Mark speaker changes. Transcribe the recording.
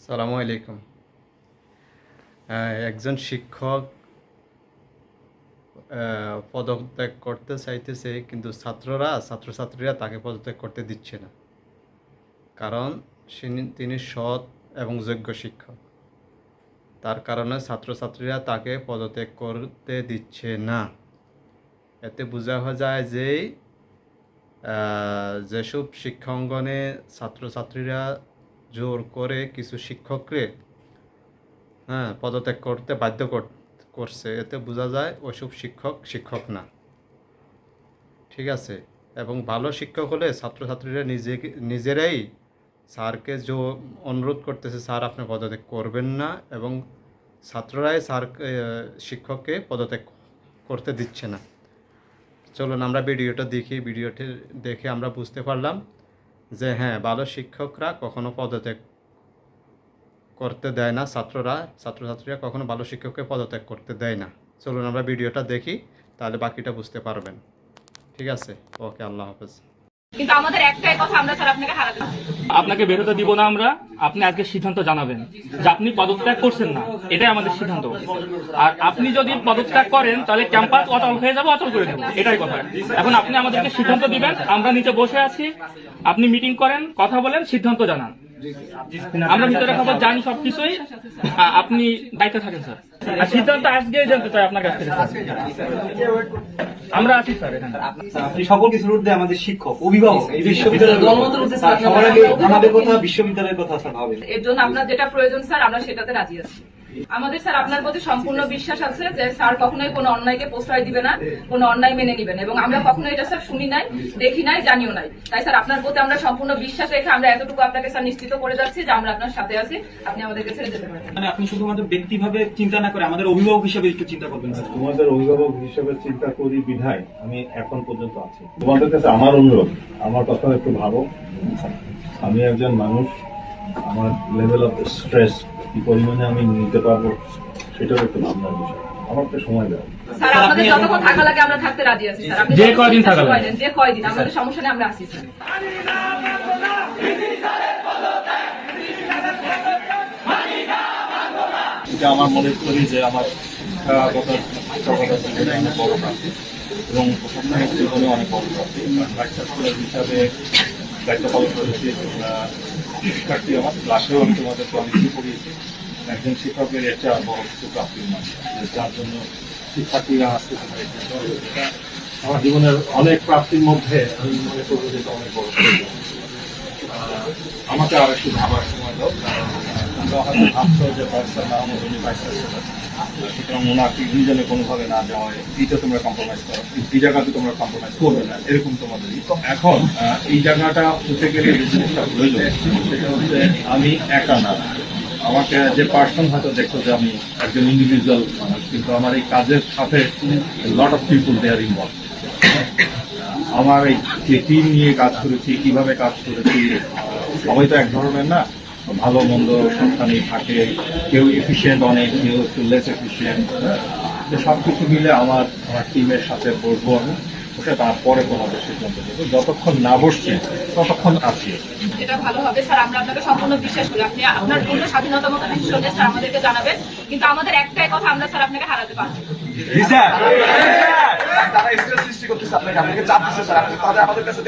Speaker 1: সালামু আলাইকুম। একজন শিক্ষক পদত্যাগ করতে চাইতেছে, কিন্তু ছাত্রছাত্রীরা তাকে পদত্যাগ করতে দিচ্ছে না। কারণ তিনি সৎ এবং যোগ্য শিক্ষক। তার কারণে ছাত্রছাত্রীরা তাকে পদত্যাগ করতে দিচ্ছে না। এতে বোঝা যায় যে যেসব শিক্ষাঙ্গনে ছাত্রছাত্রীরা জোর করে কিছু শিক্ষককে পদত্যাগ করতে বাধ্য করছে, এতে বোঝা যায় ওইসব শিক্ষক না। ঠিক আছে। এবং ভালো শিক্ষক হলে ছাত্রছাত্রীরা নিজেরাই স্যারকে অনুরোধ করতেছে, স্যার আপনি পদত্যাগ করবেন না, এবং ছাত্ররাই শিক্ষককে পদত্যাগ করতে দিচ্ছে না। চলুন আমরা ভিডিওটা দেখি। ভিডিওটি দেখে আমরা বুঝতে পারলাম যে ভালো শিক্ষকরা কখনো পদত্যাগ করতে দেয় না, ছাত্রছাত্রীরা কখনো ভালো শিক্ষককে পদত্যাগ করতে দেয় না। চলুন আমরা ভিডিওটা দেখি, তাহলে বাকিটা বুঝতে পারবেন। ঠিক আছে, ওকে, আল্লাহ হাফেজ।
Speaker 2: কিন্তু আমাদের একটাই কথা, আমরা স্যার আপনাকে হারাতে
Speaker 3: আপনাকে বেরোতে দিব না আমরা। আপনি আজকে সিদ্ধান্ত জানাবেন যে আপনি পদত্যাগ করছেন না, এটাই আমাদের সিদ্ধান্ত। আর আপনি যদি পদত্যাগ করেন তাহলে ক্যাম্পাস অচল হয়ে যাবে, অচল করে দেবো, এটাই কথা। এখন আপনি আমাদেরকে সিদ্ধান্ত দিবেন, আমরা নিচে বসে আছি, আপনি মিটিং করেন, কথা বলেন, সিদ্ধান্ত জানান। আমরা ভিতরে খবর জানি সবকিছুই, আপনি দায়িত্ব থাকেন স্যার। আর সিদ্ধান্ত আজকেই জানতে চাই আপনার কাছ থেকে স্যার। আমরা আছি স্যার এখানে।
Speaker 4: আপনি সকল কিছুর ঊর্ধ্বে আমাদের শিক্ষক, অভিভাবক, এই বিশ্ববিদ্যালয়ের সবার আগে আমাদের কথা, বিশ্ববিদ্যালয়ের কথা স্যার ভাবেন।
Speaker 2: এর জন্য আপনার যেটা প্রয়োজন স্যার, আমরা সেটাতে রাজি আছি। আমাদের স্যার আপনার প্রতি সম্পূর্ণ বিশ্বাস আছে যে স্যার কখনোই কোনো অন্যায়কে প্রশ্রয় দিবে না, কোনো অন্যায় মেনে নিবেন, এবং আমরা কখনো এটা স্যার শুনি নাই, দেখি নাই, জানিও নাই। তাই স্যার আপনার প্রতি আমরা সম্পূর্ণ বিশ্বাস রেখে আমরা এতটুকু আপনাকে স্যার নিশ্চিত করে যাচ্ছি যে আমরা আপনার সাথে আছি, আপনি আমাদেরকে ছেড়ে যেতে পারেন।
Speaker 4: মানে আপনি শুধুমাত্র ব্যক্তিভাবে চিন্তা না করে আমাদের অভিভাবক হিসেবে একটু চিন্তা করবেন স্যার।
Speaker 5: তোমাদের অভিভাবক হিসেবে চিন্তা করি বিধায় আমি এখন পর্যন্ত আছি। তোমাদের কাছে আমার অনুরোধ, আমার কথা একটু ভাবো। আমি একজন মানুষ, আমার লেভেল অফ স্ট্রেস কি পরিমাণে আমি নিতে পারবো সেটাও একটু ভাবনার বিষয়। আমার তো সময় দেয়।
Speaker 2: স্যার আমাদের যতক্ষণ থাকা লাগে আমরা থাকতে রাজি আছি স্যার। আপনি
Speaker 3: যে কয়দিন থাকা লাগে,
Speaker 2: যে কয়দিন, আমাদের সমস্যা নেই, আমরা আছি স্যার।
Speaker 5: এটা আমার মনে করি যে আমার শিক্ষাগত জীবনে অনেক বড় প্রাপ্তি, এবং প্রশাসনিক জীবনে অনেক বড় প্রাপ্তি। ভাইস চ্যান্সেলর হিসাবে দায়িত্ব পালন করেছি। শিক্ষার্থী আমার ক্লাসেও আমি তোমাদেরকে অনেক কিছু পড়িয়েছি। একজন শিক্ষকের এটা বড় কিছু প্রাপ্তির মাঝে, যার জন্য শিক্ষার্থীরা আসতে পারে। আমার জীবনের অনেক প্রাপ্তির মধ্যে আমি মনে করবো যে এটা অনেক বড়। আমাকে আর একটু ভাবার সময় দাও, কারণ আমরা হয়তো ভাবছো যে ভাইস চ্যান্সেলর, সুতরাং ওনাকে দুইজনে কোনোভাবে না যাওয়া হয়, এইটা তোমরা কম্প্রোমাইজ করো, এই জায়গাতে তোমরা কম্প্রোমাইজ করবে না, এরকম তোমাদেরই। এখন এই জায়গাটা হতে গেলে যে জিনিসটা প্রয়োজন সেটা হচ্ছে আমি একা না। আমাকে যে পার্সন হয়তো দেখো যে আমি একজন ইন্ডিভিজুয়াল মানুষ, কিন্তু আমার এই কাজের সাথে lot of people they are involve. আমার এই যে টিম নিয়ে কাজ করেছি, কিভাবে কাজ করেছি, সবাই তো এক ধরনের না, ভালো মন্দ সবখানেই থাকে। কেউ এফিসিয়েন্ট অনেক, কেউ একটু লেস এফিসিয়েন্ট। সব কিছু মিলে আমার টিমের সাথে বসবো আমি, ওটা তারপরে তোমাদের সিদ্ধান্ত নেবো। যতক্ষণ না বসছি ততক্ষণ আছি।
Speaker 2: এটা ভালো হবে স্যার, আমরা আপনাকে সম্পূর্ণ বিশ্বাস করি। আপনি আপনার পূর্ণ স্বাধীনতা মতো ডিসিশন নিয়ে স্যার আমাদেরকে জানাবেন, কিন্তু আমাদের একটাই কথা, আমরা স্যার আপনাকে হারাতে পারবো।
Speaker 6: তারা স্ট্রেস সৃষ্টি করতেছে আপনাকে চাপ দিচ্ছে স্যার, আপনি আমাদের কাছে